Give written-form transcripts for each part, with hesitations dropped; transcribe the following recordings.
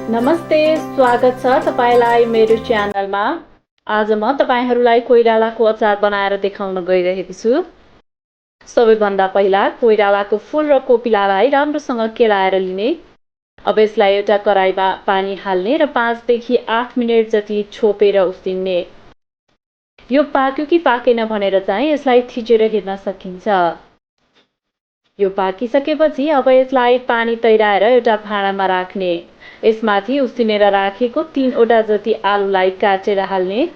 नमस्ते, स्वागत छ तपाईलाई मेरो च्यानलमा। आज म तपाईहरूलाई कोइरालाको अचार बनाएर देखाउन गइरहेको छु। सबैभन्दा पहिला कोइरालाको फूल र कोपिलालाई राम्रोसँग केलाएर लिने। अब यसलाई एउटा कराईमा पानी हाल्ने र 5 देखि 8 मिनेट जति छोपेर उसिन्ने। यो पाक्यो कि पाकेन भनेर चाहिँ यसलाई थिचेर हेर्न सकिन्छ। यो पाकिसकेपछि अब यसलाई पानी तैराएर एउटा भाँडामा राख्ने। यसमाथि उसिनेर राखेको 3 वटा जति आलुलाई काटेर हाल्ने।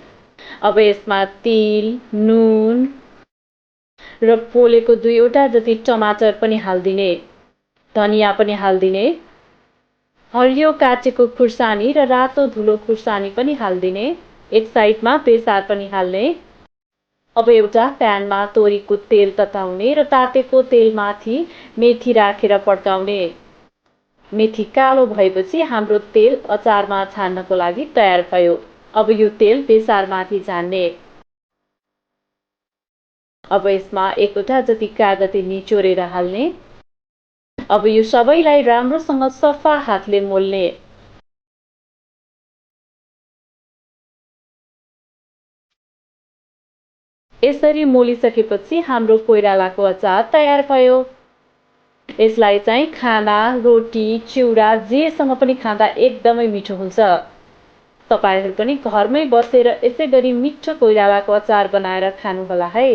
अब यसमा तेल, नुन र पोलेको 2 वटा जति टमाटर पनि हाल्दिने। धनिया पनि हाल्दिने। हरियो काटेको खुर्सानी र रातो धुलो खुर्सानी पनि हाल्दिने। एक साइडमा बेसार पनि हाल्ने। अब एउटा प्यानमा तोरीको तेल तताउने र तातेको तेलमाथि मेथी राखेर पड्काउने। मेथी कालो भएपछि हाम्रो तेल अचारमा छान्नको लागि तयार भयो। अब यो तेल बेसारमाथि झार्ने। अब यसमा 1 वटा जति कागती निचोरेर हाल्ने। अब यो सबैलाई राम्रोसँग सफा हातले मोल्ने। यसरी मोलिसकेपछि हाम्रो कोइरालाको अचार तयार भयो। यसलाई चाहिँ खाना, रोटी, चिउरा जेसँग पनि खाँदा एकदमै मिठो हुन्छ। तपाईहरु पनि घरमै बसेर यसै गरी मिठो कोइरालाको अचार बनाएर खानुहोला है।